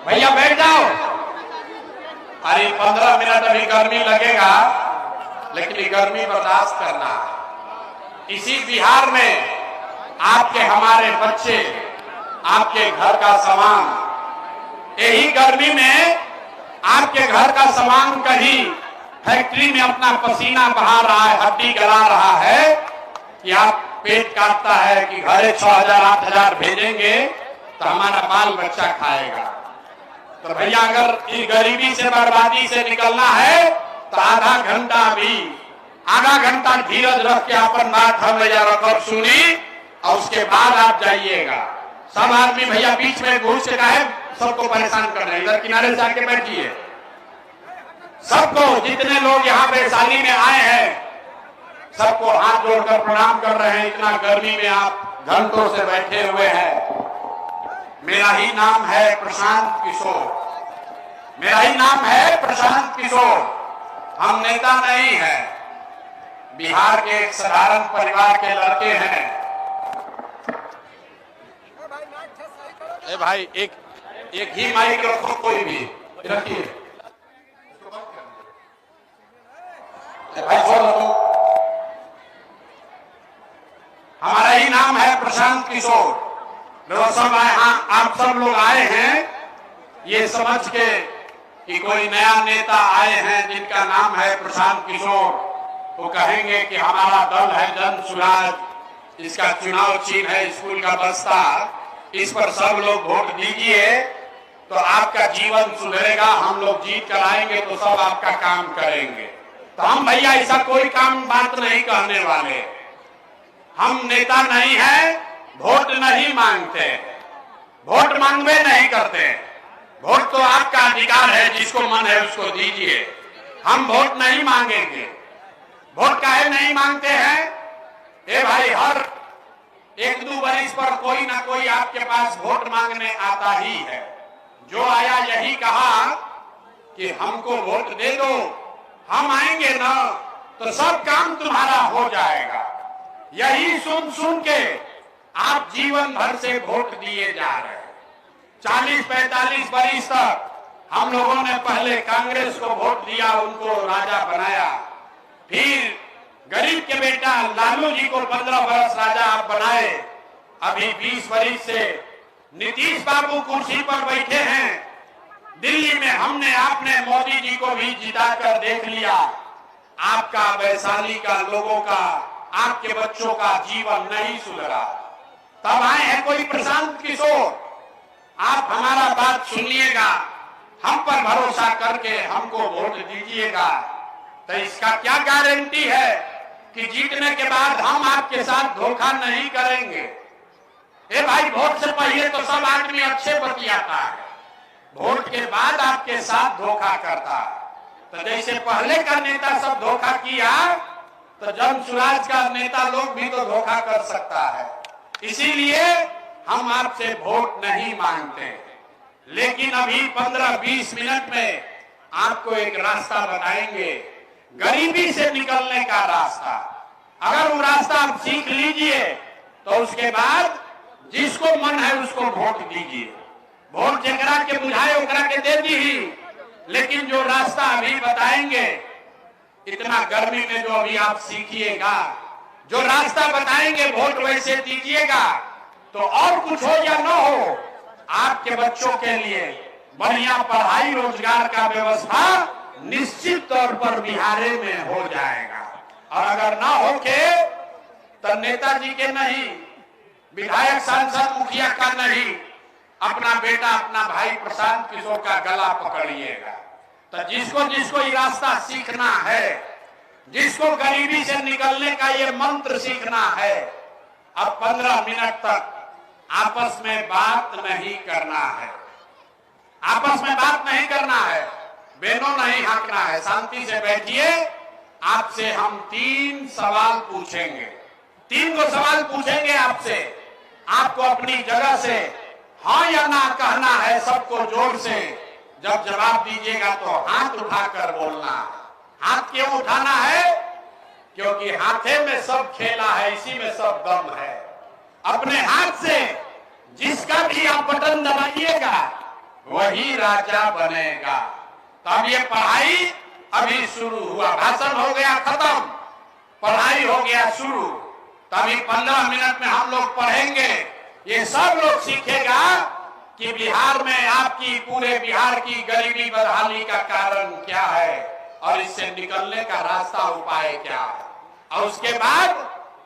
भैया बैठ जाओ। अरे 15 मिनट अभी गर्मी लगेगा, लेकिन ये गर्मी बर्दाश्त करना है। इसी बिहार में आपके हमारे बच्चे, आपके घर का सामान, यही गर्मी में आपके घर का सामान कहीं फैक्ट्री में अपना पसीना बहा रहा है, हड्डी गला रहा है, कि आप पेट काटता है कि घरे 6,000 8,000 भेजेंगे तो हमारा बाल बच्चा खाएगा। तो भैया अगर इस गरीबी से बर्बादी से निकलना है तो आधा घंटा धीरज रख के अपन बात हम रखब सुनी, और उसके बाद आप जाइएगा। सब आदमी भैया बीच में घुस के है सबको परेशान कर रहे हैं, इधर किनारे से आके बैठिए। सबको, जितने लोग यहाँ पे शादी में आए हैं, सबको हाथ जोड़कर प्रणाम कर रहे हैं। इतना गर्मी में आप घंटों से बैठे हुए हैं। मेरा ही नाम है प्रशांत किशोर, मेरा ही नाम है प्रशांत किशोर। हम नेता नहीं हैं, बिहार के एक साधारण परिवार के लड़के हैं। ए भाई एक ही माइक रखो, कोई भी रखिए भाई, छोड़ दो। हमारा ही नाम है प्रशांत किशोर। सब आए, हाँ आप सब लोग आए हैं ये समझ के कि कोई नया नेता आए हैं जिनका नाम है प्रशांत किशोर। वो कहेंगे कि हमारा दल है जन सुराज, इसका चुनाव चिन्ह है स्कूल का बस्ता, इस पर सब लोग वोट दीजिए तो आपका जीवन सुधरेगा, हम लोग जीत कर आएंगे तो सब आपका काम करेंगे। तो हम भैया ऐसा कोई काम बात नहीं कहने वाले। हम नेता नहीं हैं, वोट नहीं मांगते, वोट मांगवे नहीं करते। वोट तो आपका अधिकार है, जिसको मन है उसको दीजिए। हम वोट नहीं मांगेंगे। वोट काहे नहीं मांगते हैं? ए भाई, हर 1-2 बरिस पर कोई ना कोई आपके पास वोट मांगने आता ही है। जो आया यही कहा कि हमको वोट दे दो, हम आएंगे ना तो सब काम तुम्हारा हो जाएगा। यही सुन सुन के आप जीवन भर से वोट दिए जा रहे हैं। 40-45 बरिस तक हम लोगों ने पहले कांग्रेस को वोट दिया, उनको राजा बनाया। फिर गरीब के बेटा लालू जी को 15 वर्ष राजा आप बनाए। अभी 20 बरिस से नीतीश बाबू कुर्सी पर बैठे हैं। दिल्ली में हमने आपने मोदी जी को भी जिताकर देख लिया। आपका, वैशाली का लोगों का, आपके बच्चों का जीवन नहीं सुधरा। तब आए हैं कोई प्रशांत किशोर। आप हमारा बात सुनिएगा, हम पर भरोसा करके हमको वोट दीजिएगा। तो इसका क्या गारंटी है कि जीतने के बाद हम आपके साथ धोखा नहीं करेंगे? ए भाई, वोट से पहले तो सब आदमी अच्छे बतियाता है, वोट के बाद आपके साथ धोखा करता है। तो जैसे पहले का नेता सब धोखा किया, तो जन सुराज का नेता लोग भी तो धोखा कर सकता है। इसीलिए हम आपसे वोट नहीं मांगते। लेकिन अभी 15-20 मिनट में आपको एक रास्ता बताएंगे, गरीबी से निकलने का रास्ता। अगर वो रास्ता आप सीख लीजिए तो उसके बाद जिसको मन है उसको वोट दीजिए। वोट जेकरा के बुझाए ओकरा के दे दी। लेकिन जो रास्ता अभी बताएंगे, इतना गर्मी में जो अभी आप सीखिएगा, जो रास्ता बताएंगे वोट वैसे दीजिएगा, तो और कुछ हो या न हो, आपके बच्चों के लिए बढ़िया पढ़ाई रोजगार का व्यवस्था निश्चित तौर पर बिहार में हो जाएगा। और अगर ना होके तो नेताजी के नहीं, विधायक सांसद मुखिया का नहीं, अपना बेटा अपना भाई प्रशांत किशोर का गला पकड़िएगा। तो जिसको जिसको ये रास्ता सीखना है, जिसको गरीबी से निकलने का ये मंत्र सीखना है, अब 15 मिनट तक आपस में बात नहीं करना है। आपस में बात नहीं करना है, बेनो नहीं हाँकना है। शांति से बैठिए। आपसे हम 3 सवाल पूछेंगे। 3 को सवाल पूछेंगे आपसे। आपको अपनी जगह से हाँ या ना कहना है, सबको जोर से। जब जवाब दीजिएगा तो हाथ उठाकर बोलना है। हाथ क्यों उठाना है? क्योंकि हाथे में सब खेला है, इसी में सब दम है। अपने हाथ से जिसका भी आप बटन दबाइएगा वही राजा बनेगा। तो अब ये पढ़ाई अभी शुरू हुआ, भाषण हो गया खत्म, पढ़ाई हो गया शुरू। तभी 15 मिनट में हम लोग पढ़ेंगे, ये सब लोग सीखेगा कि बिहार में आपकी पूरे बिहार की गरीबी बदहाली का कारण क्या है और इससे निकलने का रास्ता उपाय क्या है। और उसके बाद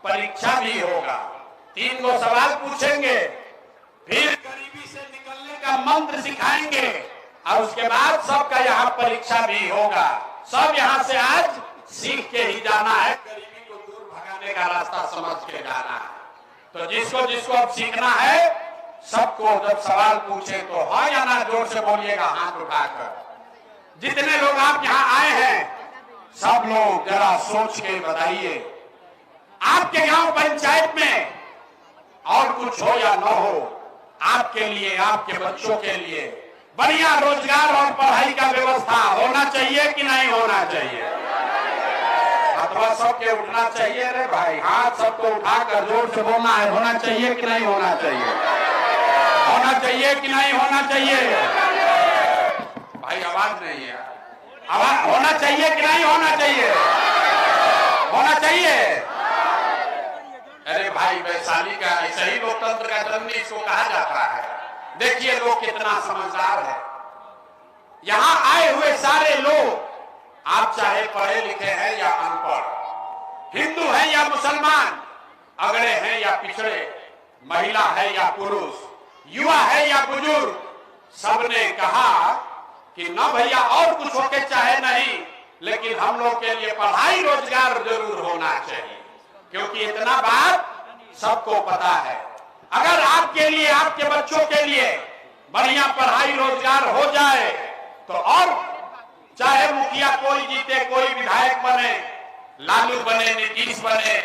परीक्षा भी होगा, 3 गो सवाल पूछेंगे, फिर गरीबी से निकलने का मंत्र सिखाएंगे और उसके बाद सबका यहाँ परीक्षा भी होगा। सब यहाँ से आज सीख के ही जाना है, गरीबी को दूर भगाने का रास्ता समझ के जाना है। तो जिसको जिसको अब सीखना है, सबको जब सवाल पूछे तो हाँ या ना जोर से बोलिएगा हाथ उठाकर। जितने लोग आप यहाँ आए हैं सब लोग जरा सोच के बताइए, आपके गांव पंचायत में और कुछ हो या न हो, आपके लिए, आपके बच्चों के लिए बढ़िया रोजगार और पढ़ाई का व्यवस्था होना चाहिए कि नहीं होना चाहिए? अथवा सबके उठना चाहिए रे भाई, हाथ सबको उठाकर जोर से बोलना है, होना चाहिए कि नहीं होना चाहिए? होना चाहिए कि नहीं होना चाहिए? भाई आवाज नहीं है, आवाज होना चाहिए कि नहीं होना चाहिए? होना चाहिए। अरे भाई वैशाली का ऐसा ही लोकतंत्र का जननी इसको कहा जाता है। देखिए लोग कितना समझदार है। यहां आए हुए सारे लोग, आप चाहे पढ़े लिखे हैं या अनपढ़, हिंदू हैं या मुसलमान, अगड़े हैं या पिछड़े, महिला है या पुरुष, युवा है या बुजुर्ग, सबने कहा कि न भैया और कुछ होके चाहे नहीं, लेकिन हम लोग के लिए पढ़ाई रोजगार जरूर होना चाहिए। क्योंकि इतना बात सबको पता है, अगर आपके लिए, आपके बच्चों के लिए बढ़िया पढ़ाई रोजगार हो जाए तो, और चाहे मुखिया कोई जीते, कोई विधायक बने, लालू बने, नीतीश बने,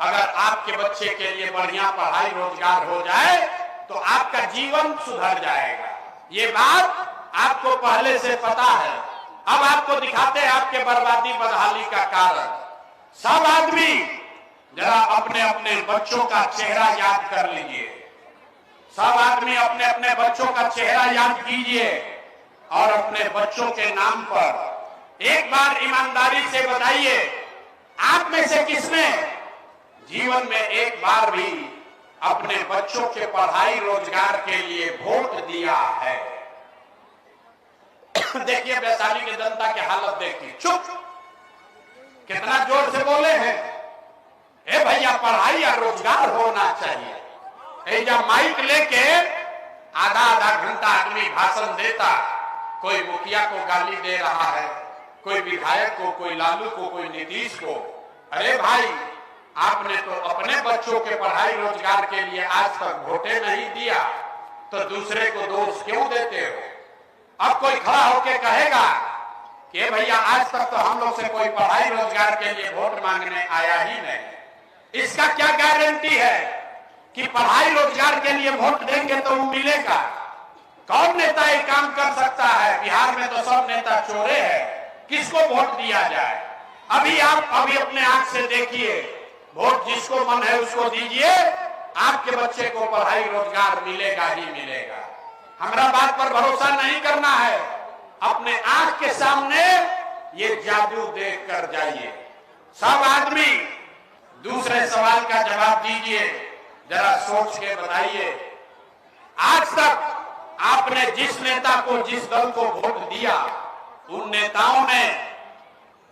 अगर आपके बच्चे के लिए बढ़िया पढ़ाई रोजगार हो जाए तो आपका जीवन सुधर जाएगा। ये बात आपको पहले से पता है। अब आपको दिखाते हैं आपके बर्बादी बदहाली का कारण। सब आदमी जरा अपने अपने बच्चों का चेहरा याद कर लीजिए, सब आदमी अपने अपने बच्चों का चेहरा याद कीजिए और अपने बच्चों के नाम पर एक बार ईमानदारी से बताइए, आप में से किसने जीवन में एक बार भी अपने बच्चों के पढ़ाई रोजगार के लिए वोट दिया है? देखिए वैशाली की जनता की हालत देखिए, चुप, कितना जोर से बोले हैं, ए भैया पढ़ाई या रोजगार होना चाहिए। जब माइक लेके आधा आधा घंटा आदमी भाषण देता, कोई मुखिया को गाली दे रहा है, कोई विधायक को, कोई लालू को, कोई नीतीश को। अरे भाई आपने तो अपने बच्चों के पढ़ाई रोजगार के लिए आज तक वोटे नहीं दिया, तो दूसरे को दोष क्यों देते हो? अब कोई खड़ा होके कहेगा कि भैया आज तक तो हम लोग से कोई पढ़ाई रोजगार के लिए वोट मांगने आया ही नहीं, इसका क्या गारंटी है कि पढ़ाई रोजगार के लिए वोट देंगे तो वो मिलेगा? कौन नेता ये काम कर सकता है? बिहार में तो सब नेता चोरे हैं, किसको वोट दिया जाए? अभी आप अपने आंख से देखिए, वोट जिसको मन है उसको दीजिए, आपके बच्चे को पढ़ाई रोजगार मिलेगा ही मिलेगा। हमारा बात पर भरोसा नहीं करना है, अपने आंख के सामने ये जादू देख कर जाइए। सब आदमी दूसरे सवाल का जवाब दीजिए, जरा सोच के बताइए, आज तक आपने जिस नेता को, जिस दल को वोट दिया, उन नेताओं ने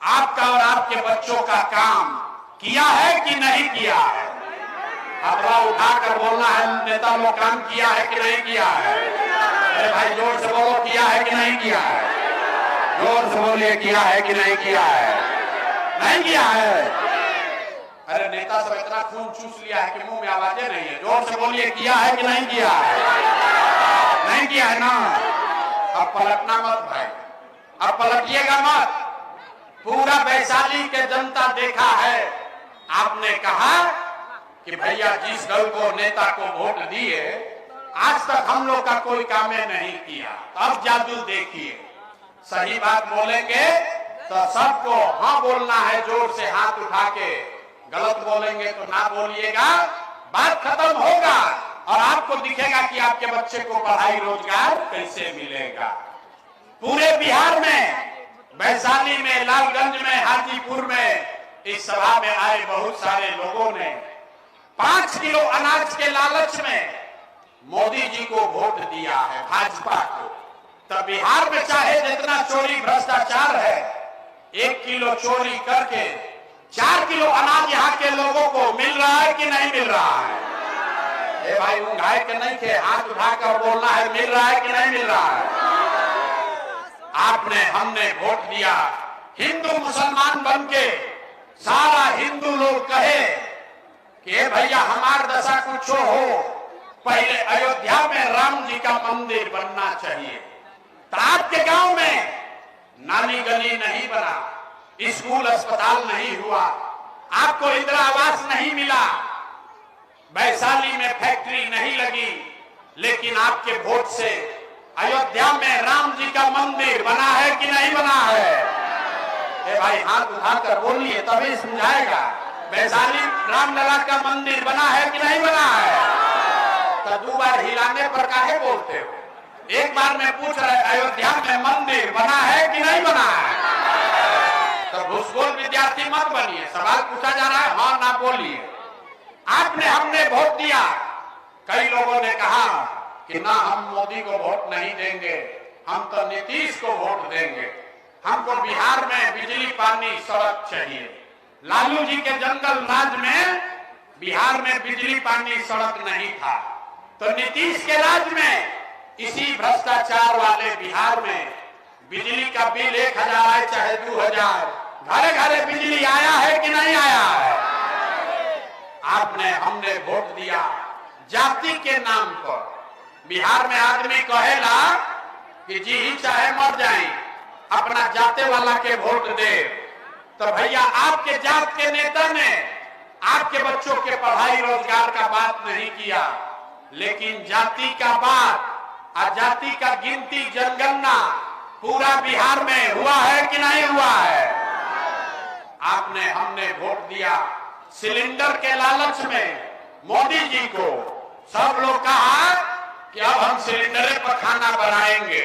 आपका और आपके बच्चों का काम किया है कि नहीं किया है? हथवा उठाकर बोलना है, नेता लोग काम किया है कि नहीं किया है? अरे भाई जोर से बोलो, किया है कि नहीं किया है? जोर से बोलिए, किया है कि नहीं किया है? नहीं किया है। अरे नेता सब इतना खून चूस लिया है कि मुंह में आवाजें नहीं है। जोर से बोलिए, किया है कि नहीं किया है? नहीं किया है ना? अब पलटना मत भाई, अब पलटिएगा मत। पूरा वैशाली के जनता देखा है, आपने कहा कि भैया जिस दल को, नेता को वोट दिए, आज तक हम लोग का कोई काम नहीं किया। अब जादू देखिए, सही बात बोलेंगे तो सबको हाँ बोलना है, जोर से हाथ उठा के। गलत बोलेंगे तो ना बोलिएगा, बात खत्म होगा। और आपको दिखेगा कि आपके बच्चे को पढ़ाई रोजगार कैसे मिलेगा। पूरे बिहार में, वैशाली में, लालगंज में, हाजीपुर में इस सभा में आए बहुत सारे लोगों ने 5 किलो अनाज के लालच में मोदी जी को वोट दिया है, भाजपा को। तो बिहार में चाहे जितना चोरी भ्रष्टाचार है, 1 किलो चोरी करके 4 किलो अनाज यहाँ के लोगों को मिल रहा है कि नहीं मिल रहा है? ए भाई ऊँघाए के नहीं थे, हाथ उठाकर बोलना है, मिल रहा है कि नहीं मिल रहा है? आपने हमने वोट दिया, हिंदू मुसलमान बन के सारा हिंदू लोग कहे कि भैया हमार दशा कुछ हो, पहले अयोध्या में राम जी का मंदिर बनना चाहिए। तो आपके गांव में नाली गली नहीं बना, स्कूल अस्पताल नहीं हुआ, आपको इंदिरा आवास नहीं मिला, वैशाली में फैक्ट्री नहीं लगी, लेकिन आपके वोट से अयोध्या में राम जी का मंदिर बना है कि नहीं बना है? ए भाई हाथ उठाकर बोलिए तभी समझाएगा। वैशाली रामलला का मंदिर बना है कि नहीं बना है? तो 2 बार हिलाने पर काहे बोलते हो? एक बार में पूछ रहे अयोध्या में मंदिर बना है कि नहीं बना है? तो भूसगोल विद्यार्थी मत बनिए, सवाल पूछा जा रहा है, हाँ ना बोलिए। आपने हमने वोट दिया, कई लोगों ने कहा कि ना हम मोदी को वोट नहीं देंगे, हम तो नीतीश को वोट देंगे, हमको बिहार में बिजली पानी सड़क चाहिए। लालू जी के जंगल राज में बिहार में बिजली पानी सड़क नहीं था, तो नीतीश के राज में इसी भ्रष्टाचार वाले बिहार में बिजली का बिल 1000 आए चाहे 2000, घरे घरे बिजली आया है कि नहीं आया है? आपने हमने वोट दिया जाति के नाम पर। बिहार में आदमी कहेला कि जी ही चाहे मर जाए, अपना जाते वाला के वोट दे। तो भैया आपके जात के नेता ने आपके बच्चों के पढ़ाई रोजगार का बात नहीं किया, लेकिन जाति का बात और जाति का गिनती जनगणना पूरा बिहार में हुआ है कि नहीं हुआ है? आपने हमने वोट दिया सिलेंडर के लालच में मोदी जी को। सब लोग कहा कि अब हम सिलेंडर पर खाना बनाएंगे।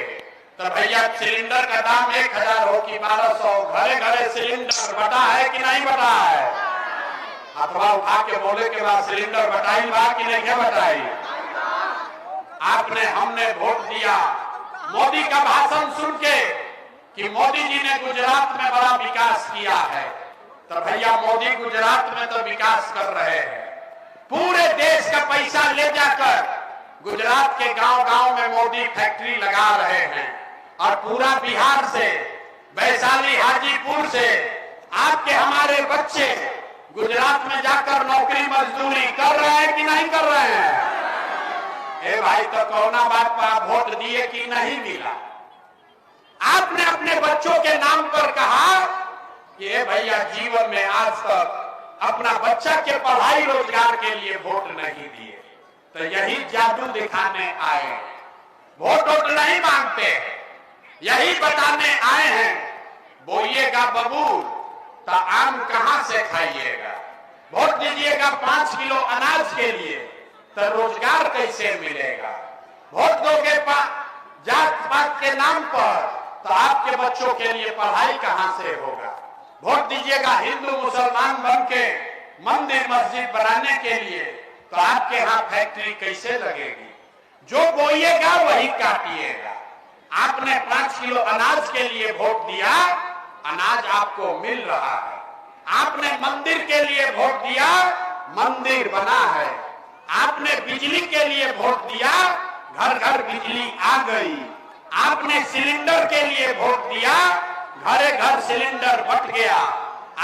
तो भैया सिलेंडर का दाम 1000 हो कि 1200, घरे घरे सिलेंडर बटा है कि नहीं बटा है? अथवा उठा के बोले के बाद सिलेंडर बटाई बा कि नहीं बटाई? आपने हमने वोट दिया मोदी का भाषण सुन के कि मोदी जी ने गुजरात में बड़ा विकास किया है। तो भैया मोदी गुजरात में तो विकास कर रहे हैं, पूरे देश का पैसा ले जाकर गुजरात के गांव-गांव में मोदी फैक्ट्री लगा रहे हैं, और पूरा बिहार से, वैशाली, हाजीपुर से आपके हमारे बच्चे गुजरात में जाकर नौकरी मजदूरी कर रहे हैं कि नहीं कर रहे हैं? ए भाई तो कोरोना बात पर आप वोट दिए कि नहीं मिला? आपने अपने बच्चों के नाम पर कहा कि ए भैया जीवन में आज तक अपना बच्चा के पढ़ाई रोजगार के लिए वोट नहीं दिए, तो यही जादू दिखाने आए। वोट नहीं मांगते, यही बताने आए हैं बोइएगा बबूल तो आम कहां से खाइएगा। वोट दीजिएगा 5 किलो अनाज के लिए तो रोजगार कैसे मिलेगा। वोट दोगे जात पात के नाम पर तो आपके बच्चों के लिए पढ़ाई कहां से होगा। वोट दीजिएगा हिंदू मुसलमान बन के मंदिर मस्जिद बनाने के लिए तो आपके यहाँ फैक्ट्री कैसे लगेगी। जो बोइएगा वही काटिएगा। आपने 5 किलो अनाज के लिए वोट दिया, अनाज आपको मिल रहा है। आपने मंदिर के लिए वोट दिया, मंदिर बना है। आपने बिजली के लिए वोट दिया, घर घर बिजली आ गई। आपने सिलेंडर के लिए वोट दिया, घरे घर सिलेंडर बट गया।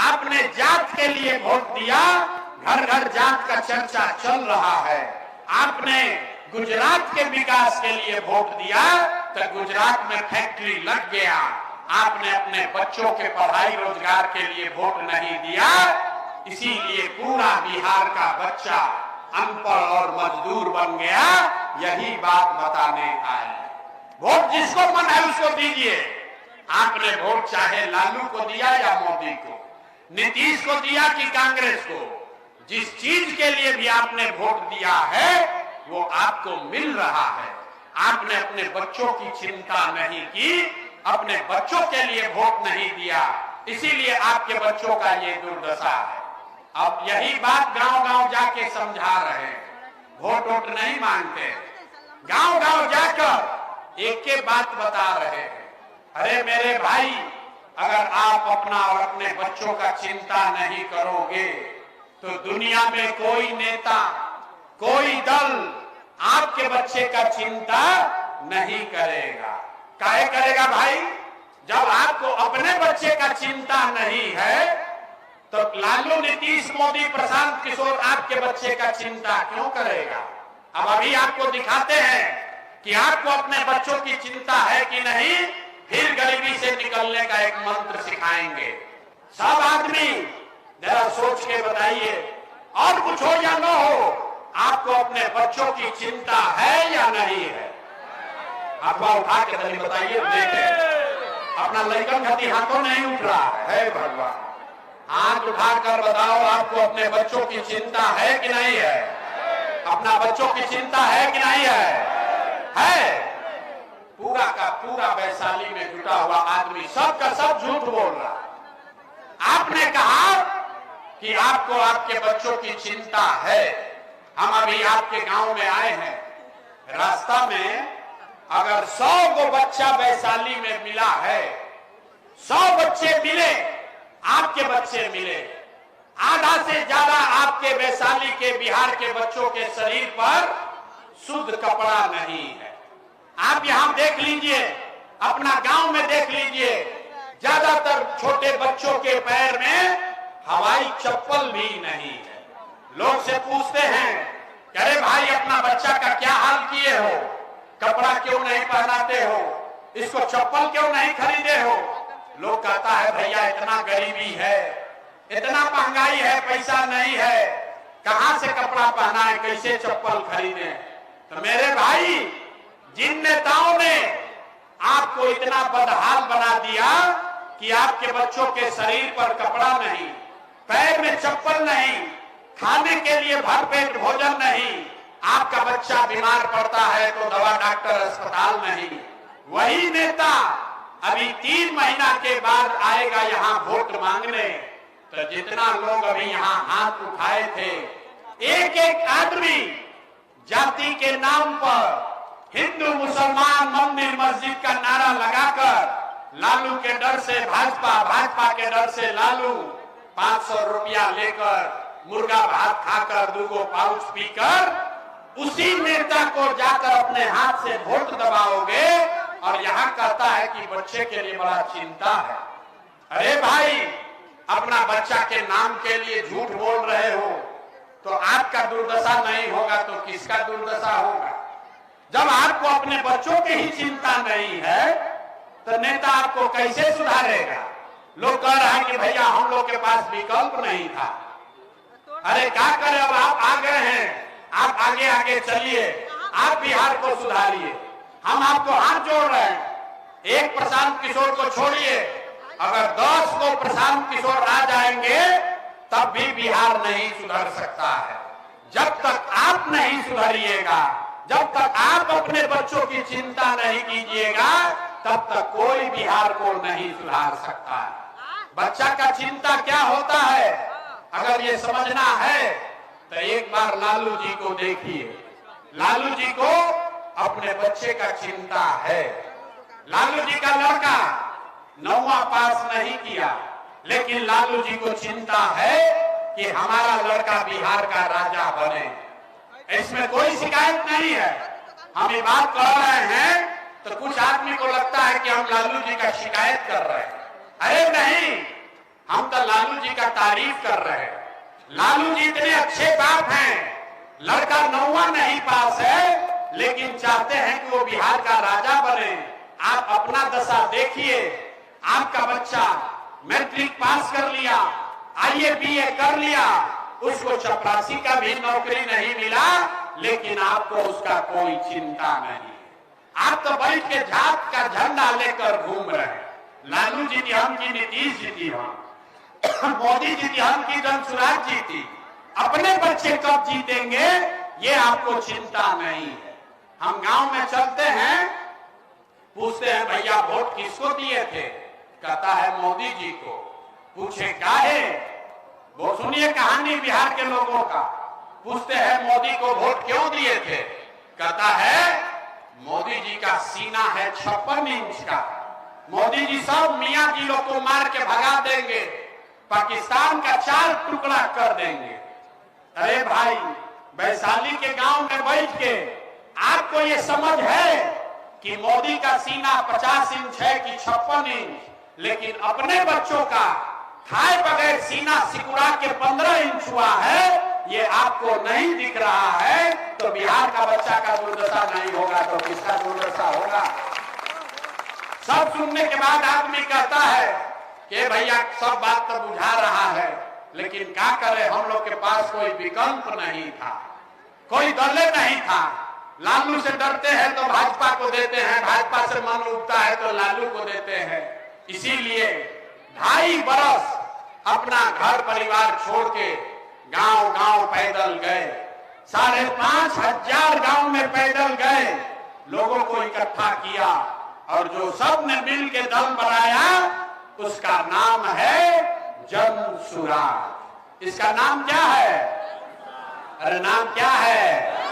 आपने जात के लिए वोट दिया, घर घर जात का चर्चा चल रहा है। आपने गुजरात के विकास के लिए वोट दिया तो गुजरात में फैक्ट्री लग गया। आपने अपने बच्चों के पढ़ाई रोजगार के लिए वोट नहीं दिया, इसीलिए पूरा बिहार का बच्चा अनपढ़ और मजदूर बन गया। यही बात बताने आए। वोट जिसको मन है उसको दीजिए। आपने वोट चाहे लालू को दिया या मोदी को, नीतीश को दिया कि कांग्रेस को, जिस चीज के लिए भी आपने वोट दिया है वो आपको मिल रहा है। आपने अपने बच्चों की चिंता नहीं की, अपने बच्चों के लिए वोट नहीं दिया, इसीलिए आपके बच्चों का ये दुर्दशा है। अब यही बात गांव-गांव जाके समझा रहे हैं, वोट वोट नहीं मांगते, गांव-गांव जाकर एक एक बात बता रहे हैं। अरे मेरे भाई, अगर आप अपना और अपने बच्चों का चिंता नहीं करोगे तो दुनिया में कोई नेता, कोई दल आपके बच्चे का चिंता नहीं करेगा। काहे करेगा भाई? जब आपको अपने बच्चे का चिंता नहीं है तो लालू, नीतीश, मोदी, प्रशांत किशोर आपके बच्चे का चिंता क्यों करेगा? अब अभी आपको दिखाते हैं कि आपको अपने बच्चों की चिंता है कि नहीं, फिर गरीबी से निकलने का एक मंत्र सिखाएंगे। सब आदमी जरा सोच के बताइए, और कुछ हो या न हो, आपको अपने बच्चों की चिंता है या नहीं है? अखबार उठा के तभी बताइए, देखें अपना लड़कन घटी हाथों नहीं उठ रहा है। भगवान, हाथ उठाकर बताओ, आपको अपने बच्चों की चिंता है कि नहीं है? अपना बच्चों की चिंता है कि नहीं है? पूरा का पूरा वैशाली में जुटा हुआ आदमी सब का सब झूठ बोल रहा। आपने कहा कि आपको आपके बच्चों की चिंता है। हम अभी आपके गांव में आए हैं, रास्ता में अगर 100 को बच्चा वैशाली में मिला है, 100 बच्चे मिले, आपके बच्चे मिले, आधा से ज्यादा आपके वैशाली के, बिहार के बच्चों के शरीर पर शुद्ध कपड़ा नहीं है। आप यहां देख लीजिए, अपना गांव में देख लीजिए, ज्यादातर छोटे बच्चों के पैर में हवाई चप्पल भी नहीं है। लोग से पूछते हैं, अरे भाई अपना बच्चा का क्या हाल किए हो, कपड़ा क्यों नहीं पहनाते हो, इसको चप्पल क्यों नहीं खरीदे हो? लोग कहता है भैया इतना गरीबी है, इतना महंगाई है, पैसा नहीं है, कहां से कपड़ा पहना है, कैसे चप्पल खरीदे? तो मेरे भाई, जिन नेताओं ने आपको इतना बदहाल बना दिया कि आपके बच्चों के शरीर पर कपड़ा नहीं, पैर में चप्पल नहीं, खाने के लिए भरपेट भोजन नहीं, आपका बच्चा बीमार पड़ता है तो दवा डॉक्टर अस्पताल नहीं, वही नेता अभी 3 महीना के बाद आएगा यहां वोट मांगने। तो जितना लोग अभी यहां हाथ उठाए थे, एक एक आदमी जाति के नाम पर हिंदू मुसलमान मंदिर मस्जिद का नारा लगाकर लालू के डर से भाजपा, भाजपा के डर से लालू, 500 रुपया लेकर मुर्गा भात खाकर 2 पाउच पीकर उसी नेता को जाकर अपने हाथ से वोट दबाओगे और यहाँ कहता है कि बच्चे के लिए बड़ा चिंता है। अरे भाई, अपना बच्चा के नाम के लिए झूठ बोल रहे हो तो आपका दुर्दशा नहीं होगा तो किसका दुर्दशा होगा? जब आपको अपने बच्चों की ही चिंता नहीं है तो नेता आपको कैसे सुधारेगा? लोग कह रहे हैं कि भैया हम लोग के पास विकल्प नहीं था। अरे क्या करें, अब आप आ गए हैं, आप आगे आगे चलिए, आप बिहार को सुधारिए। हम आपको हाथ जोड़ रहे हैं। एक प्रशांत किशोर को छोड़िए, अगर 10 को प्रशांत किशोर आ जाएंगे तब भी बिहार नहीं सुधर सकता है। जब तक आप नहीं सुधरिएगा, जब तक आप अपने बच्चों की चिंता नहीं कीजिएगा, तब तक कोई बिहार को नहीं सुधार सकता है। बच्चा का चिंता क्या होता है, अगर ये समझना है तो एक बार लालू जी को देखिए। लालू जी को अपने बच्चे का चिंता है। लालू जी का लड़का 9वां पास नहीं किया, लेकिन लालू जी को चिंता है कि हमारा लड़का बिहार का राजा बने। इसमें कोई शिकायत नहीं है। हम ये बात कह रहे हैं तो कुछ आदमी को लगता है कि हम लालू जी का शिकायत कर रहे हैं। अरे नहीं, हम तो लालू जी का तारीफ कर रहे हैं। लालू जी इतने अच्छे बाप हैं, लड़का 9वां नहीं पास है लेकिन चाहते हैं कि वो बिहार का राजा बने। आप अपना दशा देखिए, आपका बच्चा मैट्रिक पास कर लिया, IAS BA कर लिया, उसको चपरासी का भी नौकरी नहीं मिला, लेकिन आपको उसका कोई चिंता नहीं। आप तो बैठ के जात का झंडा लेकर घूम रहे हैं। लालू जी थी हम की, नीतीश जी थी हम, मोदी जी थी हम की, जनसुराज जी थी। अपने बच्चे कब जीतेंगे ये आपको चिंता नहीं है। हम गांव में चलते हैं, पूछते हैं भैया वोट किसको दिए थे, कहता है मोदी जी को। पूछे काहे, वो सुनिए कहानी बिहार के लोगों का। पूछते हैं मोदी को वोट क्यों दिए थे, कहता है मोदी जी का सीना है 56 इंच का, मोदी जी सब मियां जी लोग को मार के भगा देंगे, पाकिस्तान का 4 टुकड़ा कर देंगे। अरे भाई, वैशाली के गांव में बैठ के आपको ये समझ है कि मोदी का सीना 50 इंच है कि 56 इंच, लेकिन अपने बच्चों का खाए बगैर सीना सिकुड़ा के 15 इंच हुआ है, ये आपको नहीं दिख रहा है, तो बिहार का बच्चा का दुर्दशा नहीं होगा तो किसका दुर्दशा होगा। सब सुनने के बाद आदमी कहता है कि भैया सब बात तो बुझा रहा है, लेकिन क्या करे, हम लोग के पास कोई विकल्प नहीं था, कोई दल नहीं था। लालू से डरते हैं तो भाजपा को देते हैं, भाजपा से मन उठता है तो लालू को देते हैं। इसीलिए 2.5 बरस अपना घर परिवार छोड़ के गांव गांव पैदल गए, 5,500 गांव में पैदल गए, लोगों को इकट्ठा किया और जो सब ने मिल के दल बनाया उसका नाम है जन सुराज। इसका नाम क्या है? अरे नाम क्या है?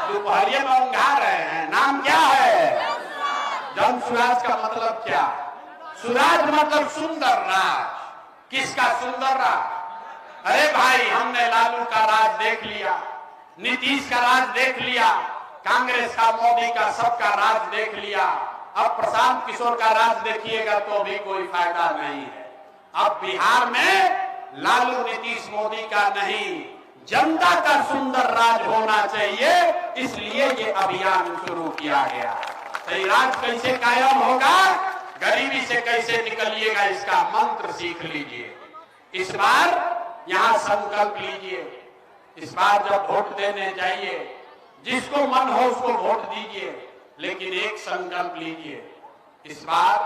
दोपहरिये में उंघा रहे हैं, नाम क्या है? जन सुराज का मतलब क्या? सुराज मतलब सुंदर राज। किसका सुंदर राज? अरे भाई, हमने लालू का राज देख लिया, नीतीश का राज देख लिया, कांग्रेस का, मोदी का, सबका राज देख लिया। अब प्रशांत किशोर का राज देखिएगा तो भी कोई फायदा नहीं है। अब बिहार में लालू नीतीश मोदी का नहीं, जनता का सुंदर राज होना चाहिए, इसलिए ये अभियान शुरू किया गया। तो ये राज कैसे कायम होगा, गरीबी से कैसे निकलिएगा, इसका मंत्र सीख लीजिए। इस बार यहां संकल्प लीजिए, इस बार जब वोट देने जाइए, जिसको मन हो उसको वोट दीजिए, लेकिन एक संकल्प लीजिए, इस बार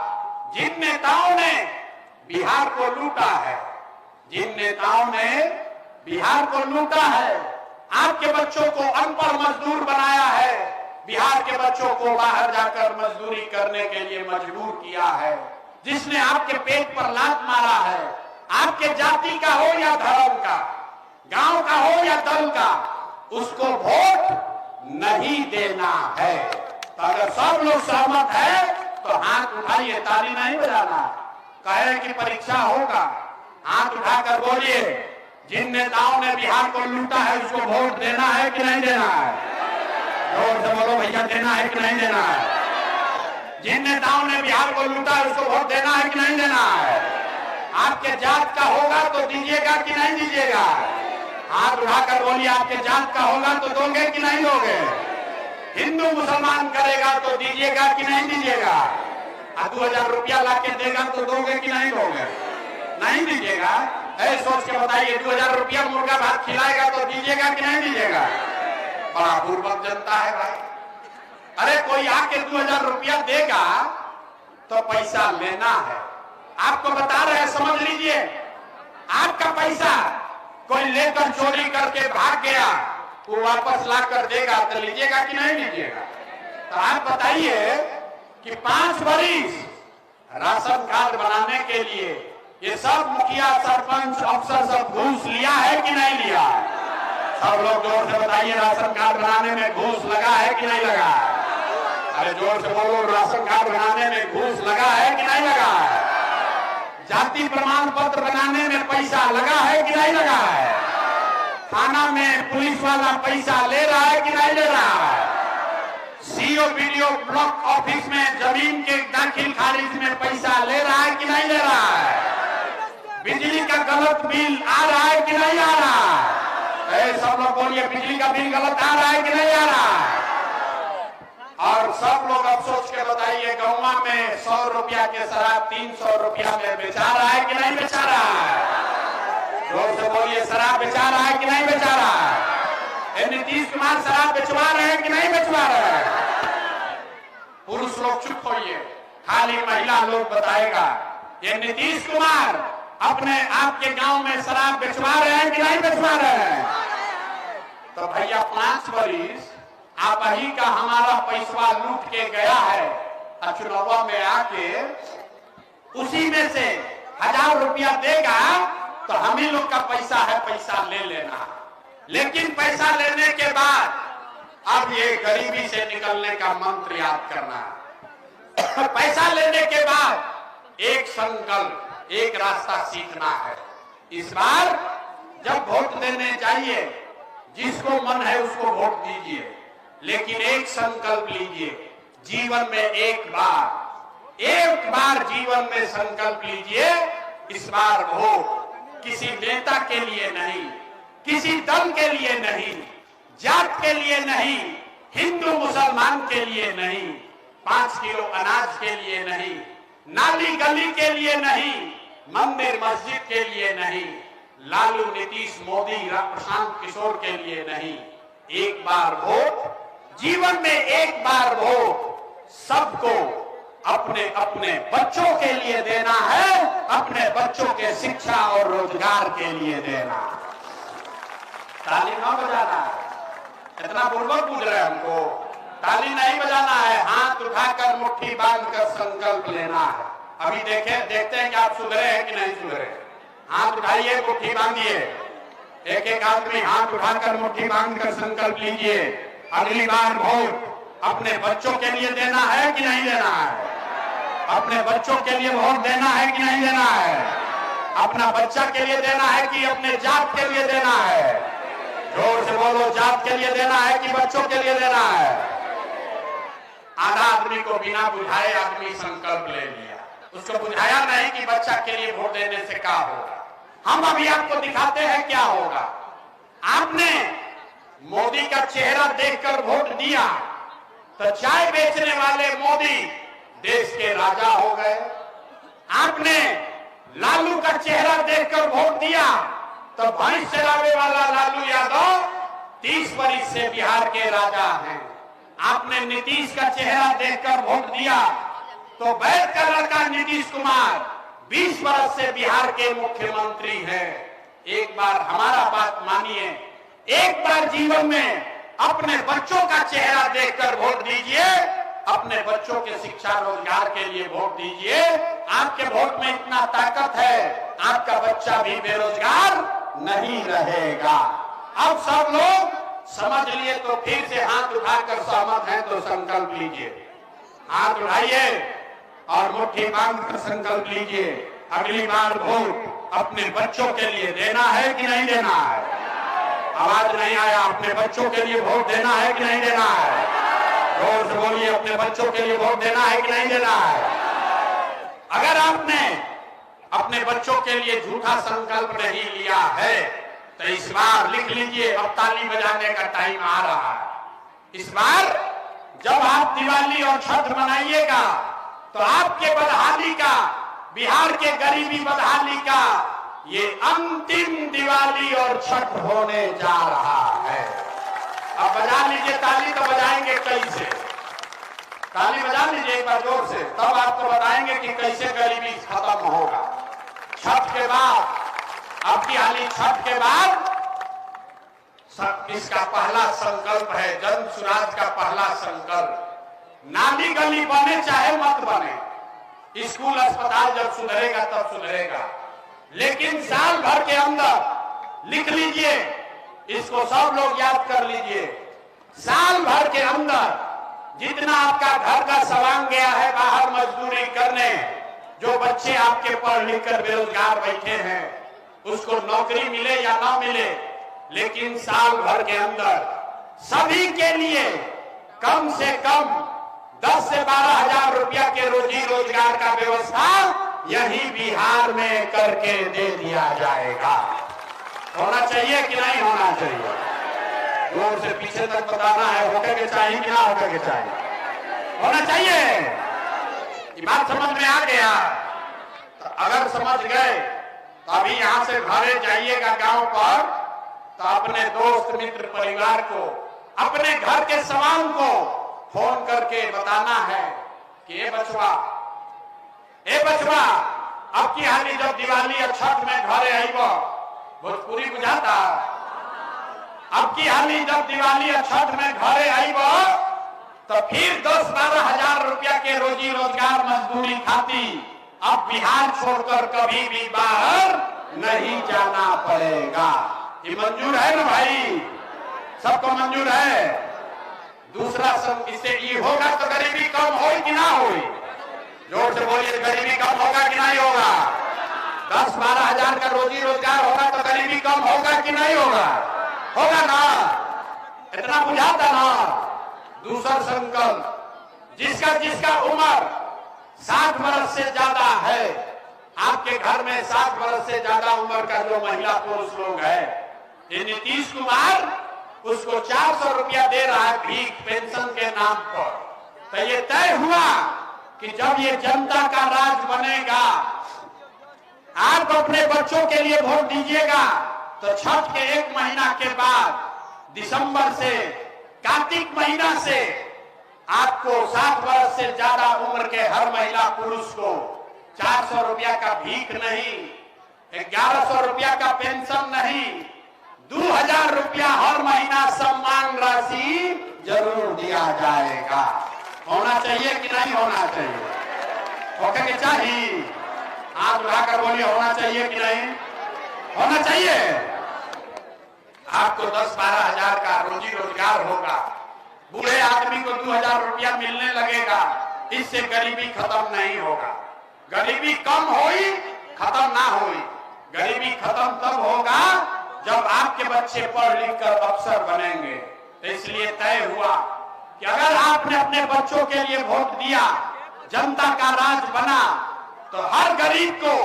जिन नेताओं ने बिहार को लूटा है, जिन नेताओं ने बिहार को लूटा है, आपके बच्चों को अनपढ़ मजदूर बनाया है, बिहार के बच्चों को बाहर जाकर मजदूरी करने के लिए मजबूर किया है, जिसने आपके पेट पर लात मारा है, आपके जाति का हो या धर्म का, गांव का हो या दल का, उसको वोट नहीं देना है। तो अगर सब लोग सहमत है तो हाथ उठाइए, ताली नहीं बजाना। कहे कि परीक्षा होगा, हाथ उठाकर बोलिए, जिन नेताओं ने बिहार को लूटा है उसको वोट देना है कि नहीं देना है? जोर से बोलो भैया, देना है कि नहीं देना है? जिन नेताओं ने बिहार को लूटा है उसको वोट देना है कि नहीं देना है? आपके जात का होगा तो दीजिएगा कि नहीं दीजिएगा? हाथ उठाकर बोलिए, आपके जात का होगा तो दोगे कि नहीं दोगे? हिंदू मुसलमान करेगा तो दीजिएगा कि नहीं दीजिएगा? 2,000 रुपया ला के देगा तो दोगे कि नहीं दोगे? नहीं दीजिएगा। ऐसे सोच के बताइए, 2,000 रुपया मुर्गा भात खिलाएगा तो दीजिएगा कि नहीं दीजिएगा? बड़ा बुर्बक जनता है भाई। अरे कोई आके 2,000 रुपया देगा तो पैसा लेना है। आपको बता रहे हैं, समझ लीजिए, आपका पैसा कोई लेकर चोरी करके भाग गया, वो वापस ला कर देगा तो लीजिएगा कि नहीं लीजिएगा? तो आप बताइए कि 5 बरिस राशन कार्ड बनाने के लिए ये सब मुखिया, सरपंच, अफसर सब घूस लिया है कि नहीं लिया? सब लोग जोर से बताइए, राशन कार्ड बनाने में घूस लगा है कि नहीं लगा? अरे जोर से बोलो, राशन कार्ड बनाने में घूस लगा है कि नहीं लगा? जाति प्रमाण पत्र बनाने में पैसा लगा है कि नहीं लगा है? थाना में पुलिस वाला पैसा ले रहा है कि नहीं ले रहा है? सीओ बीडीओ ब्लॉक ऑफिस में जमीन के दाखिल खारिज में पैसा ले रहा है कि नहीं ले रहा है? बिजली का गलत बिल आ रहा है कि नहीं आ रहा है? सब लोग बोलिए, बिजली का बिल गलत आ रहा है कि नहीं आ रहा है? और सब लोग अब सोच के बताइए, गौवा में 100 रुपया के शराब 300 रुपया में बेचा रहा है कि नहीं बेचा रहा है? जोर से बोलिए, शराब बेचा रहा है कि नहीं बेचा रहा है? नीतीश कुमार शराब बेचवा रहे हैं कि नहीं बेचवा रहे हैं? पुरुष लोग चुप होइए, खाली महिला लोग बताएगा। ये नीतीश कुमार अपने आपके गांव में शराब बेचवा रहे हैं कि नहीं बेचवा रहे हैं? तो भैया 5 बरिस आप ही का हमारा पैसा लूट के गया है, चुनाव में आके उसी में से 1000 रुपया देगा तो हम ही लोग का पैसा है, पैसा ले लेना। लेकिन पैसा लेने के बाद अब ये गरीबी से निकलने का मंत्र याद करना। पैसा लेने के बाद एक संकल्प, एक रास्ता सीखना है। इस बार जब वोट देने जाइए, जिसको मन है उसको वोट दीजिए, लेकिन एक संकल्प लीजिए, जीवन में एक बार जीवन में संकल्प लीजिए, इस बार वोट किसी नेता के लिए नहीं, किसी दल के लिए नहीं, जात के लिए नहीं, हिंदू मुसलमान के लिए नहीं, 5 किलो अनाज के लिए नहीं, नाली गली के लिए नहीं, मंदिर मस्जिद के लिए नहीं, लालू नीतीश मोदी प्रशांत किशोर के लिए नहीं। एक बार वोट, जीवन में एक बार वोट सबको अपने अपने बच्चों के लिए देना है, अपने बच्चों के शिक्षा और रोजगार के लिए देना। ताली न बजाना है, इतना बुर्बक पूछ रहे हैं हमको। ताली नहीं बजाना है, हाथ उठाकर मुट्ठी बांधकर संकल्प लेना है। अभी देखते हैं कि आप सुधरे हैं कि नहीं सुधरे। हाथ उठाइए, मुट्ठी बांधिए, एक एक आदमी हाथ उठाकर मुट्ठी बांधकर संकल्प लीजिए। अगली बार वोट अपने बच्चों के लिए देना है कि नहीं देना है? अपने बच्चों के लिए वोट देना है कि नहीं देना है? अपना बच्चा के लिए देना है कि अपने जात के लिए देना है? जोर से बोलो, जात के लिए देना है कि बच्चों के लिए देना है? आधा आदमी को बिना बुझाए आदमी संकल्प ले लिया, उसको बुझाया नहीं कि बच्चा के लिए वोट देने से क्या होगा। हम अभी आपको दिखाते हैं क्या होगा। आपने मोदी का चेहरा देखकर वोट दिया तो चाय बेचने वाले मोदी देश के राजा हो गए। आपने लालू का चेहरा देखकर वोट दिया तो भैंस चरावे वाला लालू यादव 30 वर्ष से बिहार के राजा हैं। आपने नीतीश का चेहरा देखकर वोट दिया तो वैद का लड़का नीतीश कुमार 20 वर्ष से बिहार के मुख्यमंत्री हैं। एक बार हमारा बात मानिए, एक बार जीवन में अपने बच्चों का चेहरा देखकर वोट दीजिए, अपने बच्चों के शिक्षा रोजगार के लिए वोट दीजिए। आपके वोट में इतना ताकत है, आपका बच्चा भी बेरोजगार नहीं रहेगा। अब सब लोग समझ लिए तो फिर से हाथ उठाकर सहमत हैं तो संकल्प लीजिए। हाथ उठाइए और मुट्ठी बांधकर संकल्प लीजिए। अगली बार वोट अपने बच्चों के लिए देना है कि नहीं देना है? आवाज नहीं आया। अपने बच्चों के लिए वोट देना है कि नहीं देना है? जोर से बोलिए, अपने बच्चों के लिए वोट देना है कि नहीं देना है? अगर आपने अपने बच्चों के लिए झूठा संकल्प नहीं लिया है तो इस बार लिख लीजिए, अब ताली बजाने का टाइम आ रहा है। इस बार जब आप दिवाली और छठ मनाइएगा तो आपके बदहाली का, बिहार के गरीबी बदहाली का ये अंतिम दिवाली और छठ होने जा रहा है। अब बजा लीजिए ताली, तो बजाएंगे कैसे? ताली बजा लीजिए एक बार जोर से, तब आपको बताएंगे कि कैसे गरीबी खत्म होगा। छठ के बाद, आपकी हाली छठ के बाद इसका पहला संकल्प है, जन सुराज का पहला संकल्प। नाली गली बने चाहे मत बने, स्कूल अस्पताल जब सुधरेगा तब सुधरेगा, लेकिन साल भर के अंदर लिख लीजिए, इसको सब लोग याद कर लीजिए, साल भर के अंदर जितना आपका घर का सवांग गया है बाहर मजदूरी करने, जो बच्चे आपके पढ़ लिख कर बेरोजगार बैठे हैं, उसको नौकरी मिले या ना मिले, लेकिन साल भर के अंदर सभी के लिए कम से कम 10 से 12 हजार रुपया के रोजी रोजगार का व्यवस्था यही बिहार में करके दे दिया जाएगा। होना चाहिए कि नहीं होना चाहिए? जोर से पीछे तक बताना है, होकर के चाहिए कि ना होकर के चाहिए? होना चाहिए। ये बात समझ में आ गया? तो अगर समझ गए तो अभी यहां से घरे जाइएगा गांव पर, तो अपने दोस्त मित्र परिवार को, अपने घर के सवांग को फोन करके बताना है कि ए बचवा, अब की हाली जब दिवाली और छठ में घरे आईब, भोजपुरी बुझाता, अब की हाली जब दिवाली और छठ में घरे आई वो तो फिर 10-12 हजार रुपया के रोजी रोजगार मजदूरी खाती अब बिहार छोड़कर कभी भी बाहर नहीं जाना पड़ेगा। ये मंजूर है ना भाई? सबको मंजूर है? दूसरा सब इससे ये होगा तो गरीबी कम हो कि ना हो? जोर से बोलिए, गरीबी कम होगा कि नहीं होगा? 10-12 हजार का रोजी रोजगार होगा तो गरीबी कम होगा कि नहीं होगा? होगा ना? इतना बुझाता ना? दूसरा संकल्प, जिसका उम्र 60 वर्ष से ज्यादा है, आपके घर में 60 वर्ष से ज्यादा उम्र का जो महिला पुरुष लोग है, ये नीतीश कुमार उसको 400 रुपया दे रहा है भीख पेंशन के नाम पर। तो ये तय हुआ कि जब ये जनता का राज बनेगा, आप अपने बच्चों के लिए वोट दीजिएगा तो छठ के 1 महीना के बाद दिसंबर से कार्तिक महीना से आपको 60 वर्ष से ज्यादा उम्र के हर महिला पुरुष को 400 रुपया का भीख नहीं, 1100 रुपया का पेंशन नहीं, 2000 रुपया हर महीना सम्मान राशि जरूर दिया जाएगा। होना चाहिए कि नहीं होना चाहिए? होना के चाहिए? हाथ उठाकर बोलिए, होना चाहिए कि नहीं होना चाहिए? आपको 10-12 हजार का रोजी रोजगार होगा, बूढ़े आदमी को 2000 रुपया मिलने लगेगा, इससे गरीबी खत्म नहीं होगा। गरीबी कम होई, खत्म ना होई। गरीबी खत्म तब होगा जब आपके बच्चे पढ़ लिख कर अफसर बनेंगे। तो इसलिए तय हुआ कि अगर आपने अपने बच्चों के लिए वोट दिया, जनता का राज बना, तो हर गरीब को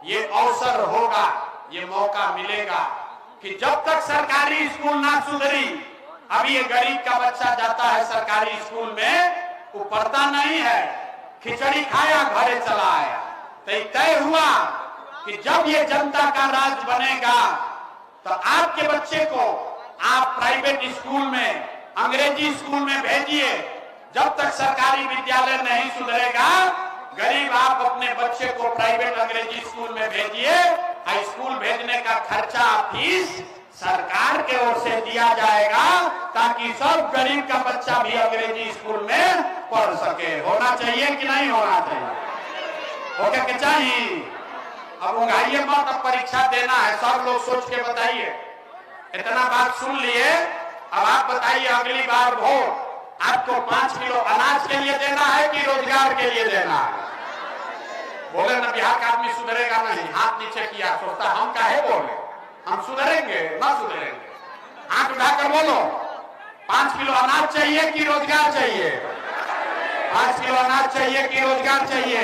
ये अवसर होगा, ये मौका मिलेगा कि जब तक सरकारी स्कूल ना सुधरी, अभी ये गरीब का बच्चा जाता है सरकारी स्कूल में, वो पढ़ता नहीं है, खिचड़ी खाया घरे चला आया। तो तय हुआ कि जब ये जनता का राज बनेगा तो आपके बच्चे को आप प्राइवेट स्कूल में, अंग्रेजी स्कूल में भेजिए। जब तक सरकारी विद्यालय नहीं सुधरेगा, गरीब आप अपने बच्चे को प्राइवेट अंग्रेजी स्कूल में भेजिए। स्कूल भेजने का खर्चा फीस सरकार के ओर से दिया जाएगा ताकि सब गरीब का बच्चा भी अंग्रेजी स्कूल में पढ़ सके। होना चाहिए कि नहीं होना चाहिए? हो क्या चाहिए? अब उंगाइए मत, अब परीक्षा देना है, सब लोग सोच के बताइए। इतना बात सुन लिए, अब आप बताइए अगली बार वोट आपको 5 किलो अनाज के लिए देना है कि रोजगार के लिए देना है? बोले ना बिहार का आदमी सुधरेगा नहीं, हाथ नीचे किया, सोचता हम काहे बोले, हम सुधरेंगे ना सुधरेंगे? हाथ उठाकर बोलो, 5 किलो अनाज चाहिए कि रोजगार चाहिए? 5 किलो अनाज चाहिए कि रोजगार चाहिए?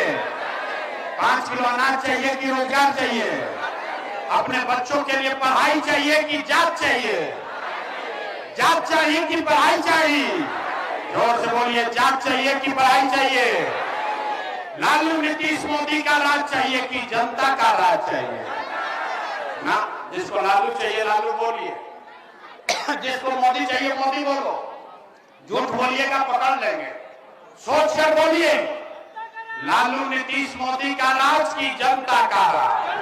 5 किलो अनाज चाहिए कि रोजगार चाहिए? अपने बच्चों के लिए पढ़ाई चाहिए कि जात चाहिए? जात चाहिए कि पढ़ाई चाहिए? जोर से बोलिए, जात चाहिए कि पढ़ाई चाहिए? लालू नीतीश मोदी का राज चाहिए कि जनता का राज चाहिए? ना, जिसको लालू चाहिए लालू बोलिए, जिसको मोदी चाहिए मोदी बोलो। झूठ बोलिएगा पकड़ लेंगे। सोच कर बोलिए, लालू नीतीश मोदी का राज की जनता का राज?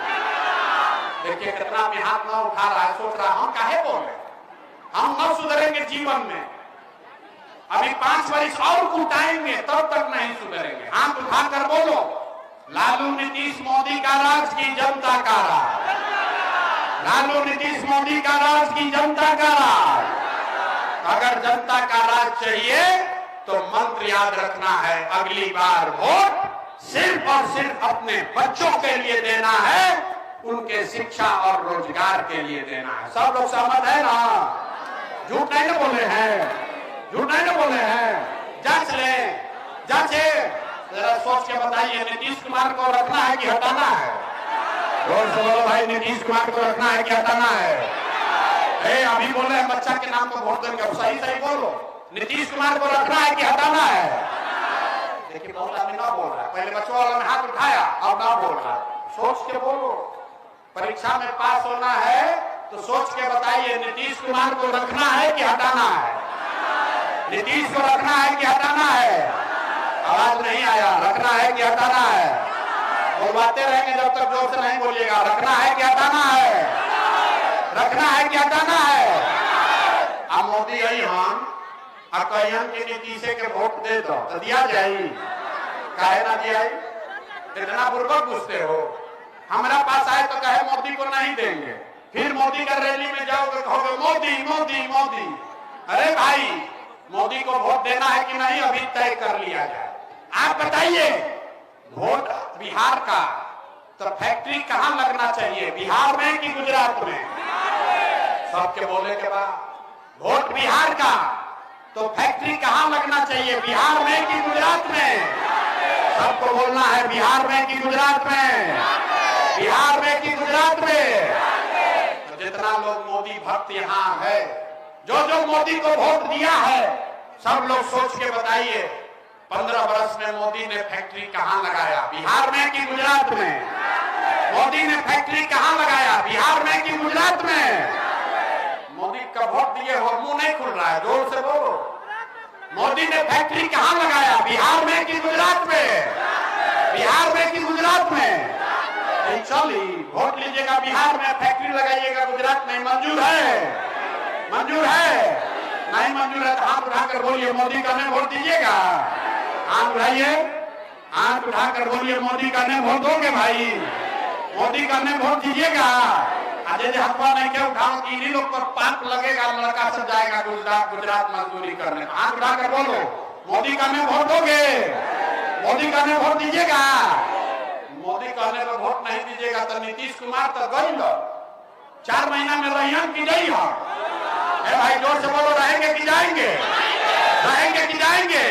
देखिए कितना में हाथ न उठा रहा है, सोच रहा हम काहे बोले, हम न सुधरेंगे जीवन में, अभी 5 वर्ष और कुटाएंगे तब तक नहीं सुधरेंगे। हाथ उठाकर बोलो, लालू नीतीश मोदी का राज की जनता का राज? लालू नीतीश मोदी का राज की जनता का राज? अगर जनता का राज चाहिए तो मंत्र याद रखना है, अगली बार वोट सिर्फ और सिर्फ अपने बच्चों के लिए देना है, उनके शिक्षा और रोजगार के लिए देना है। सब लोग सहमत है ना? झूठ नहीं ना बोले हैं? झूठ नहीं ना बोले हैं? जांच ले, जांचे, जरा सोच के बताइए, नीतीश कुमार को रखना है कि हटाना है? जोर से बोलो भाई, नीतीश कुमार को रखना है कि हटाना है? अभी बोले हैं बच्चा के नाम पर वोट देंगे, सही सही बोलो, नीतीश कुमार को रखना है कि हटाना है? देखिए बहुत आदमी ना बोल रहा है, पहले बच्चों वाला ने हाथ उठाया, अब ना बोल रहा। सोच के बोलो, परीक्षा में पास होना है तो सोच के बताइए, नीतीश कुमार को रखना है कि हटाना है? नीतीश को रखना है कि हटाना है? आवाज नहीं आया, रखना है कि हटाना है? बोलवाते रहेंगे जब तक जोर से नहीं बोलिएगा। रखना है कि हटाना है? रखना है कि हटाना है? हम मोदी आई हम कहियन के नीतीश के वोट दे दो तो दिया जाए, काहे ना दिया? इतना पूर्वक पूछते हो। हमारा पास आए तो कहे मोदी को नहीं देंगे, फिर मोदी का रैली में जाओगे कहोगे मोदी मोदी मोदी। अरे भाई, मोदी को वोट देना है कि नहीं अभी तय कर लिया जाए। आप बताइए, वोट बिहार का तो फैक्ट्री कहां लगना चाहिए, बिहार में कि गुजरात में? सबके बोले के बाद वोट बिहार का तो फैक्ट्री कहां लगना चाहिए, बिहार में कि गुजरात में? सबको बोलना है बिहार में कि गुजरात में, बिहार में कि गुजरात में। तो जितना लोग मोदी भक्त यहाँ है, जो जो मोदी को वोट दिया है, सब लोग सोच के बताइए 15 वर्ष में मोदी ने फैक्ट्री कहां लगाया, बिहार में कि गुजरात में? मोदी ने फैक्ट्री कहां लगाया, बिहार में कि गुजरात में? मोदी का वोट दिए हो, मुंह नहीं खुल रहा है, जोर से बोलो। मोदी ने फैक्ट्री कहां लगाया, बिहार में कि गुजरात में? बिहार में कि गुजरात में? चलिए वोट लीजिएगा, बिहार में फैक्ट्री लगाइएगा, गुजरात में मंजूर है? मंजूर है? नहीं मंजूर है तो हाथ उठाकर बोलिए मोदी का नहीं वोट दीजिएगा। हाथ उठाइए, हाथ उठाकर बोलिए मोदी का नहीं वोट दोगे भाई, मोदी का नहीं वोट दीजिएगा। आज हथवा नहीं के उठाओ कि इन्हीं लोग पर पाप लगेगा, लड़का सब जाएगा गुजरात मजदूरी करने। हाथ उठाकर बोलो मोदी का नहीं वोट दोगे, मोदी का नहीं वोट दीजिएगा। मोदी कहने पर वोट नहीं दीजिएगा तो नीतीश कुमार तो गई लो 4 महीना में रहियन की गई हो। भाई जोर से बोलो, रहेंगे कि जाएंगे? रहेंगे कि जाएंगे?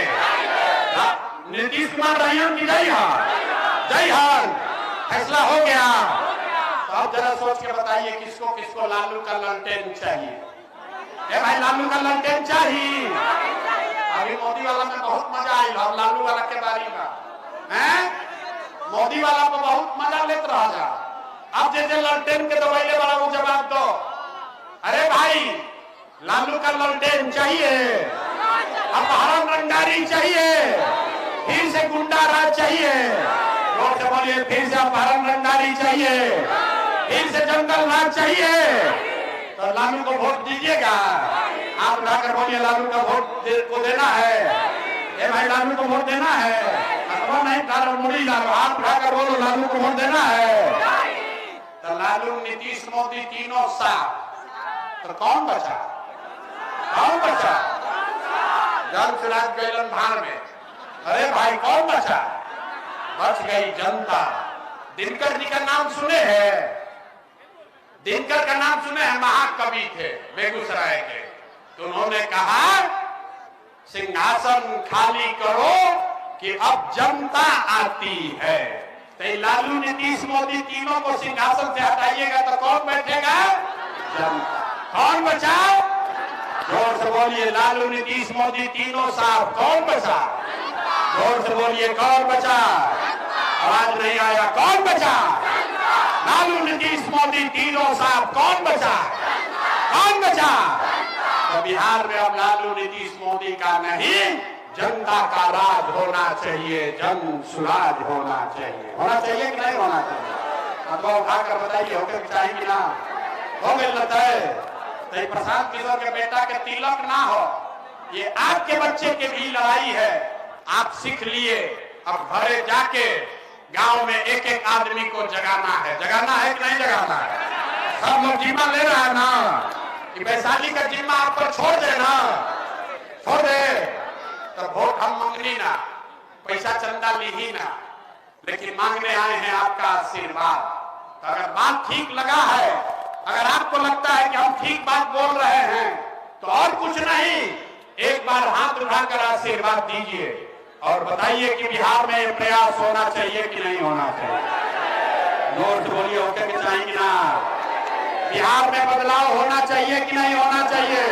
नीतीश कुमार रहियन की गई हो, जय हिंद। फैसला हो गया। तो अब जरा सोच के बताइए किसको किसको लालू का लालटेन चाहिए? भाई लालू का लालटेन चाहिए। अभी मोदी वाला में बहुत मजा आई, अब लालू वाला के बारे में है। मोदी वाला को बहुत मजा लेते रह जा। अब जैसे लालटेन के दवाइले वाला को जवाब दो। अरे भाई, लालू का लालटेन चाहिए, अपहरण रंगदारी चाहिए, फिर से गुंडा राज चाहिए। जोर से बोलिए, फिर से अपहरण रंगदारी चाहिए, फिर से जंगल राज चाहिए। तो लालू को वोट दीजिएगा। आप उठाकर बोलिए लालू का वोट को देना है। ये भाई लालू को वोट देना है, अथवा नहीं तारा मुड़ी लालू। आप उठाकर बोलो लालू को वोट देना है। तो लालू नीतीश मोदी तीनों साथ, तो कौन बचा? कौन बचा? जन सुराज गैलन भार में। अरे भाई कौन बचा? बच गई जनता। दिनकर जी का नाम सुने हैं? दिनकर का नाम सुने हैं? महाकवि थे बेगूसराय के। तो उन्होंने कहा सिंहासन खाली करो कि अब जनता आती है। तो लालू नीतीश मोदी तीनों को सिंहासन से हटाइएगा तो कौन बैठेगा? जनता। कौन बचा? जोर से बोलिए, लालू नीतीश मोदी तीनों साहब कौन बचा? जोर से बोलिए, कौन बचा? आवाज नहीं आया, कौन बचा? लालू नीतीश मोदी तीनों साहब कौन बचा? कौन बचा? तो बिहार में अब लालू नीतीश मोदी का नहीं, जनता का राज होना चाहिए, जन सुराज होना चाहिए। होना चाहिए कि नहीं होना चाहिए? अब उठाकर बताइए, होकर चाहिए कि ना? हो गई लगता है। तो प्रशांत किशोर के बेटा के तिलक ना हो, ये आपके बच्चे के भी लड़ाई है। आप सीख लिए, अब घरे जाके गांव में एक एक आदमी को जगाना है। जगाना है कि नहीं जगाना है? सब लोग जिम्मा ले रहा है ना कि वैशाली का जिम्मा आप पर छोड़ देना, छोड़ दे। तो वोट हम मांगनी ना, पैसा चंदा ली ही ना, लेकिन मांगने आए हैं आपका आशीर्वाद। तो अगर बात ठीक लगा है, अगर आपको लगता है कि हम ठीक बात बोल रहे हैं, तो और कुछ नहीं, एक बार हाथ उठाकर आशीर्वाद दीजिए और बताइए कि बिहार में ये प्रयास होना चाहिए कि नहीं होना चाहिए। जोर से बोलिए, होके भी चाहिए ना? बिहार में बदलाव होना चाहिए कि नहीं होना चाहिए?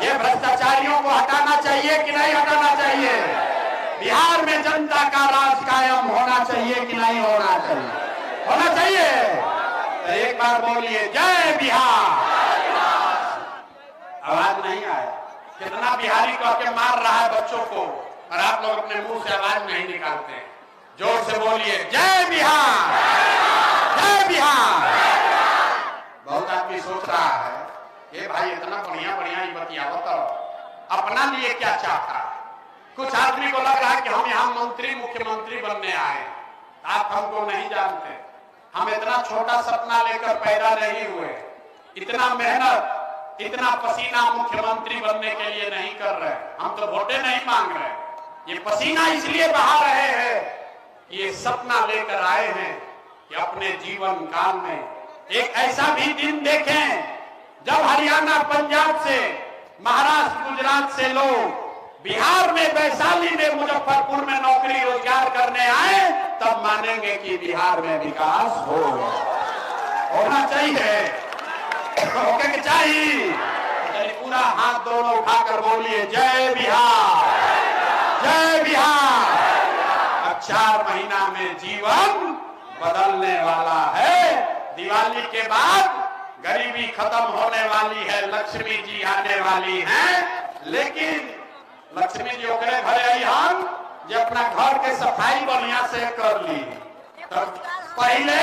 ये भ्रष्टाचारियों को हटाना चाहिए कि नहीं हटाना चाहिए? बिहार में जनता का राज कायम होना चाहिए कि नहीं होना चाहिए? होना चाहिए। तो एक बार बोलिए, जय बिहार। आवाज नहीं आया। कितना बिहारी कह के मार रहा है बच्चों को, और आप लोग अपने मुंह से आवाज नहीं निकालते। जोर से बोलिए, जय बिहार, जय बिहार। बहुत आदमी सोच रहा है ये भाई इतना बढ़िया बढ़िया बतियावा अपना लिए क्या चाहता है। कुछ आदमी को लग रहा है कि हम यहाँ मंत्री मुख्यमंत्री बनने आए। आप हमको नहीं जानते, हम इतना छोटा सपना लेकर पैदा नहीं हुए, इतना मेहनत इतना पसीना मुख्यमंत्री बनने के लिए नहीं कर रहे। हम तो वोटें नहीं मांग रहे, ये पसीना इसलिए बहा रहे हैं, ये सपना लेकर आए हैं कि अपने जीवन काल में एक ऐसा भी दिन देखें जब हरियाणा पंजाब से महाराष्ट्र गुजरात से लोग बिहार में वैशाली में मुजफ्फरपुर में नौकरी रोजगार करने आए, तब मानेंगे कि बिहार में विकास होना चाहिए। होके के चाहिए। पूरा हाथ दोनों उठाकर बोलिए जय बिहार, जय बिहार। अब 4 महीना में जीवन बदलने वाला है। दिवाली के बाद गरीबी खत्म होने वाली है, लक्ष्मी जी आने वाली हैं। लेकिन लक्ष्मी जी ओकरे घरे आई हम जो अपना घर के सफाई बढ़िया से कर ली। तब पहले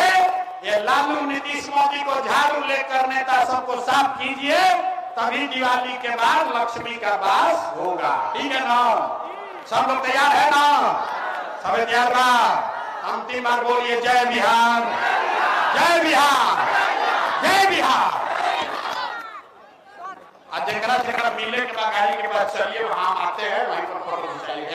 ये लालू नीतीश मोदी को झाड़ू लेकर नेता सबको साफ कीजिए, तभी दिवाली के बाद लक्ष्मी का वास होगा। ठीक है ना? सब लोग तैयार है ना? सब तैयार बा? अंतिम बार बोलिए जय बिहार, जय बिहार, जय बिहार। आज जरा मिलने के बाद गाड़ी के पास चलिए, वहां आते हैं, वहीं पर फोटो खिंचाइए।